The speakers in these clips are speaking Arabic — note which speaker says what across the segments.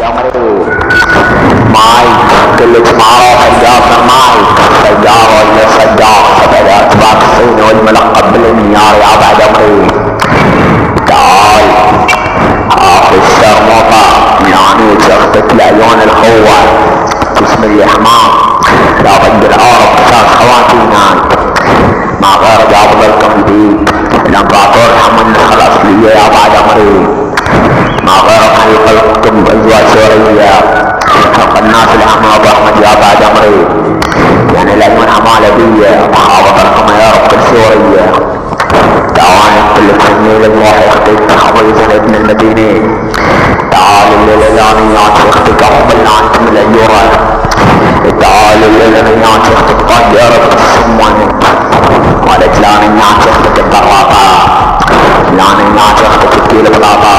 Speaker 1: عمري ماي كل اسمعوا حجابنا ماي سجار ولا سجار فبدا اتباع الصين والملقب بالانهيار يا بعد عمري تعال اخي الشرموطة يعني شفتك لعيون الخوة بسم الله حمام لا بد العرب كساس خواتينا ما غير جاب لكم جديد الامبراطور حمد خلاص لي يا بعد عمري ما غير خلقكم ازواج سورية خلق الناس الحمى برحمة يا بعد عمري يعني العيون حمالة بي حافظ الحمى يا رب السورية تعالى كل التنميل الموحي اختك حفيظا ابن المدينة تعالى الليلانيات اختك حب العنت من الايورة تعالى الليلانيات اختك طيارة السمون قالت لانيات اختك الضراطة لانيات اختك الكيل بلاطة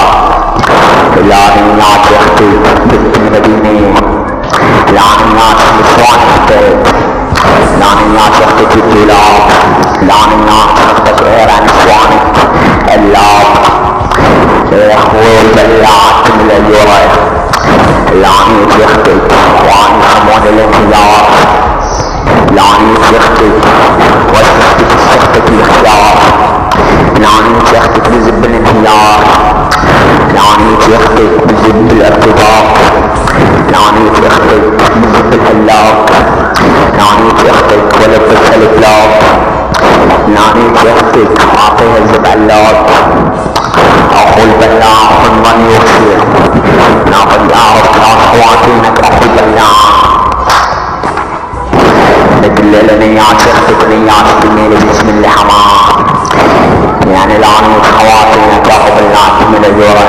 Speaker 1: لانيات اختك بنت المدينة لانيات نسوان اختك لانيات اختك الدولاب لانيات اختك غير نسوانك اللاب يا اخوي البلعات من الايورة لانيت اختك واني خمون الانهيار لانيت اختك واستختك استختك الاختيار لانيت اختك بزب الانهيار لانيت اختك بزب الارتباط لانيت اختك بزب الهلاك لانيت اختك ولبسها الكلاب لانيت اختك اعطيها الزبعلات اخو البلاع من يوصي لقد اعرف اخواتينك اخو البلاع مثل نيات اختك نيات بميل بسم الله حمام يعني لانيت خواتينك اخو البلاع من اليورة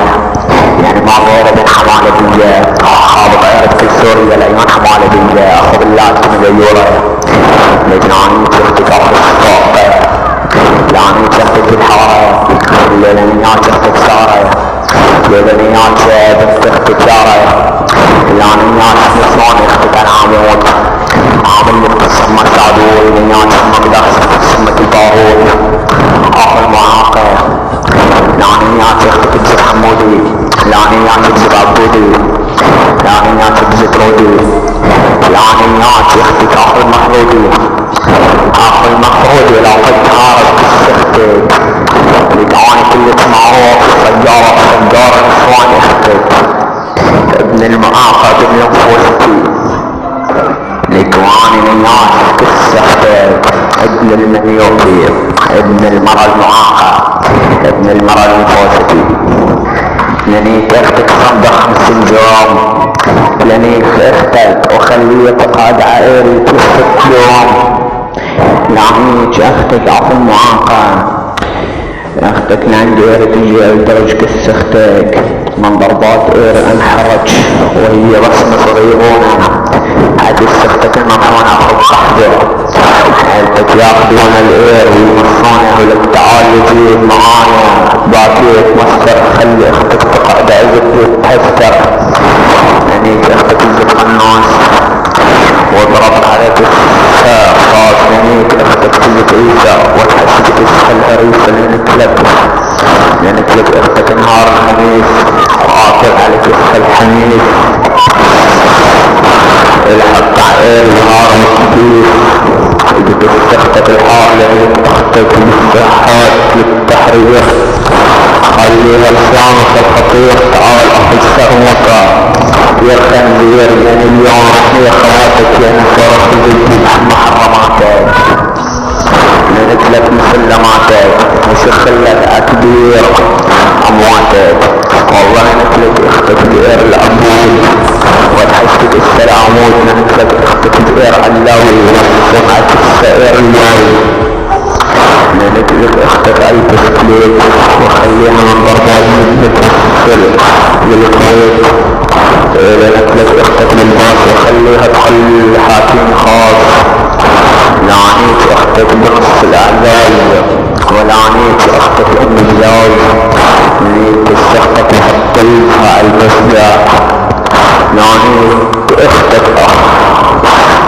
Speaker 1: يعني ما غير من حمالة بيا خاب غير في سوريا العيون حمالة بيا اخو بالله من اليورة لانيت اختك اخو الصوت لانيت اختك الحارة لانيات اختك سارة لانيات بنت اختك سارة لانيات نصران اختك العمود عامل القسم السعدوي لانيات مقدر قسمة البارود اخو المعاقة لانيات اختك بزر حمودي لانيات بزر عبودي لانيات بزر رودي لانيات اختك اخو المحرودي اخو المفروض لو قد عارف بالسختك لقاني كل معروف سجارة نسوان اختك ابن المعاقة ابن انفوستي لقاني نياس بالسختك ابن المنيوكي ابن المرأة المعاقة ابن المرأة الانفوستي لنيك اختك صد 50 جرام لنيك اختك وخليه تقعد عائلي كل 6 يوم لعنيك اختك اخو معاقة اختك لعندي اير تجي لدرج كس اختك من ضربات اير انحرج وهي رسم صغيرونة هذه اختك الممحونة اخو قحبة عيلتك ياخدون الاير ويمصونه ولك تعال يجيب معايا باكيت مصدر خلي اختك تقعد عزك وتهستر يعني اختك الزق الناس وضربت عليك الصاص يعني اختك تجيك عيسى وتحسك تسخل هريسة لنكلك اختك نهار الخميس وآخر عليك تسخل حميس الحق عائل نهار مستيف يجب اختك الحالة اختك بالصحات للتحرير خليها لسانك الخطير تعال اخي السرمطة يا خنزير يعني اليوم يا خواتك يعني فرص الجديد محرماتك لنكلك مسلماتك وشخلك اكبير امواتك والله نكلك اختك بئر العبود وتحسك السلامود لنكلك اختك بئر علاوي وسمعك السائر الناوي لنكلك اختك البسكليت وخليها من ضربات مثل للقويت لنكلك اختك للباس وخليها تخلي حاكم خاص لعنيت اختك بنص الاعزاز ولعنيت اختك ام الزوج لعنيت اختك هالطلفة البسدة لعنيت اختك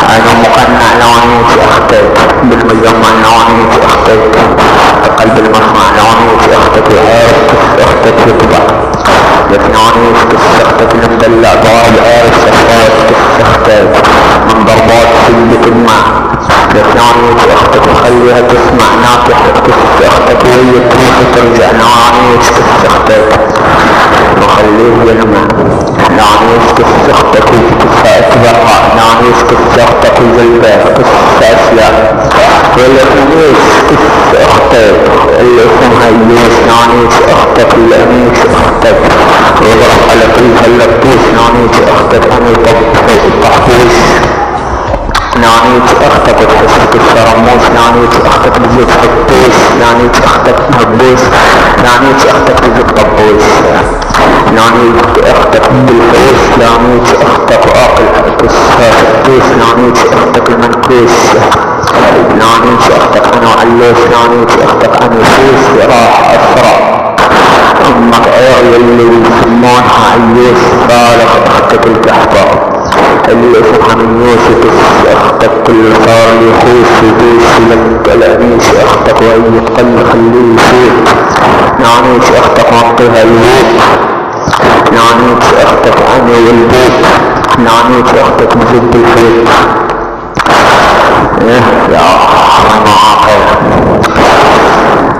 Speaker 1: انا مقنع لعنيت اختك بالمجمع لعنيت اختك بقلب المصنع لعنيت اختك وعرفت اختك يطبع لكناني كسختك المدلع ضارب عارف شفاف كسختك من ضربات سيدة الماء لكناني كسختك خليها تسمع ناكح كسختك وهي تروح ترجع ناني كسختك وخليه يلمع ناني كسختك وكسها اكبرها ناني كسختك وزلبه كسها اسيا والأنيس كسختك اللي اسمها يوش ناني كسختك الأنيس اختك وضرب على كيف اللبوس ناني كسختك أني طحوش ناني كسختك وتحسك الشرموش ناني كسختك بزيت حطوش ناني كسختك مهبوش ناني كسختك بزيت طبوش ناني كسختك بالفوش ناني كسختك وآقل كسها حطوش ناني كسختك المنكوش ناني كسختك أنا علوش ناني كسختك أنا فوش راح أسرع امك عير اللي يسمونها عيوش بالغ اختك الكحبة اللي اسمها من يوسف اختك كل صار لي خوش وبوش لك الانيش اختك واي قل خليه يفوت نانيش اختك منطقها الووت نانيش اختك انا والبوت نانيش اختك بزد الفوت يا معاقل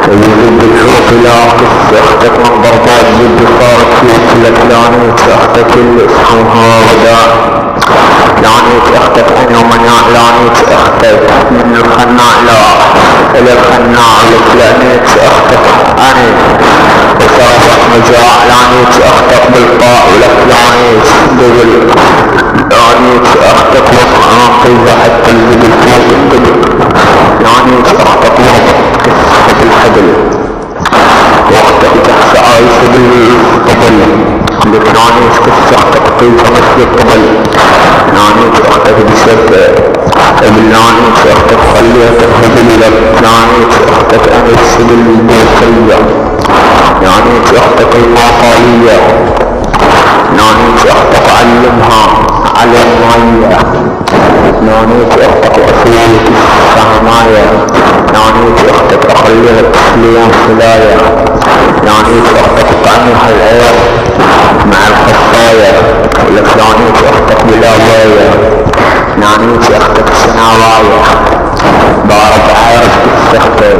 Speaker 1: يجب الحوق لا قص اختك من ضربات جد صارت فيك لكلانيك اختك اللي اسمها وداع لانيك اختك انا ومناع لانيك اختك من الخناع لا الى الخناع لكلانيك اختك انا وصرفت مجاع لانيك اختك بالطاء ولكلانيك دبل لانيك اختك وطعاقيزة حتى الزبل فوق الدبل لانيك اختك وطعاقيزة الحبل واختك تحت عايشة بالطبل لكناني كسختك طيفة مثل الطبل ناني كسختك بشدة بالناني كسختك خليها تهبل لك ناني كسختك أنا السبل البوصية ناني كسختك المعطالية ناني كسختك علمها علم مية ناني كسختك أصول السهماية ناني كسختك أخليها تسليم خلايا ناني كسختك طعمها العير مع الخصايا لكناني كسختك بلا ضاية ناني كسختك سناواية ضارب عارف كسختك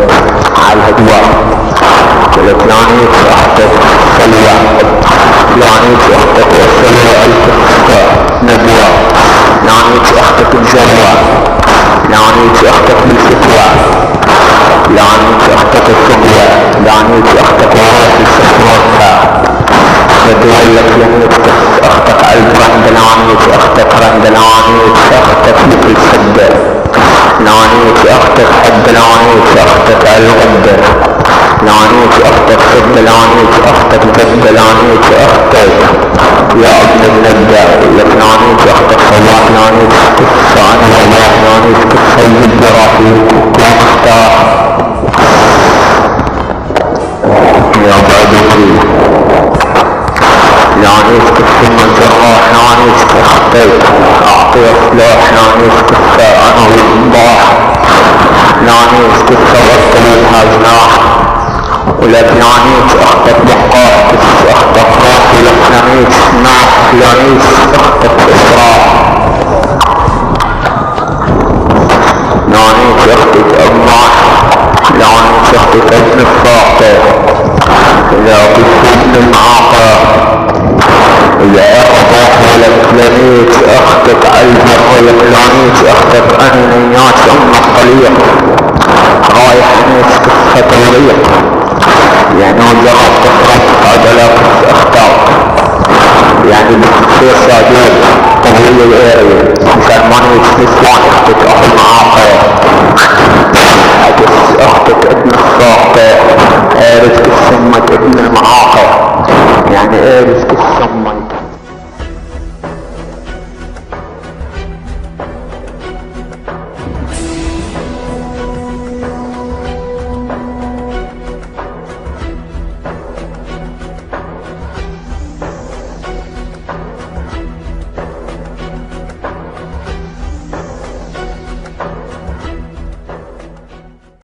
Speaker 1: على الهدوء لكناني كسختك سلوى ناني كسختك والسلوى الكسختك نبوة ناني كسختك الجروة ناني كسختك بالفتوى ناني كسختك السقوى ناني كسختك وراث السفوتها بدول لك يميت اختك البرندلانيك اختك رندلانيك اختك مثل سدة نانيك اختك حدلانيك اختك الغدة نانيك اختك سدلانيك اختك بدلانيك اختك يا ابن الندى لك نانيك اختك صلاح نانيك كسان صلاح نانيك كسيد برافيك ومختار يا بعدوكي نانيس كسم الجراح نانيس كختيك اعطي اصلاح نانيس كسا انا والضاح نانيس كسا وصلتها جناح ولك نانيس اختك بقاح كس اختك راح ولك نانيس ناح نانيس اختك اسراح نانيس اختك اماح نانيس اختك ابن الصاقة لا بسم معاقة يا أخطاك ولكلانيك أختك عزمك ولكلانيك أختك أنيات أم الطليق رايح أنيس قصة طريق يعني وجرب تفرق عدلك أختاك يعني بتصير سادات طويل الاريا مشان ما نسوان اختك أخو معاقة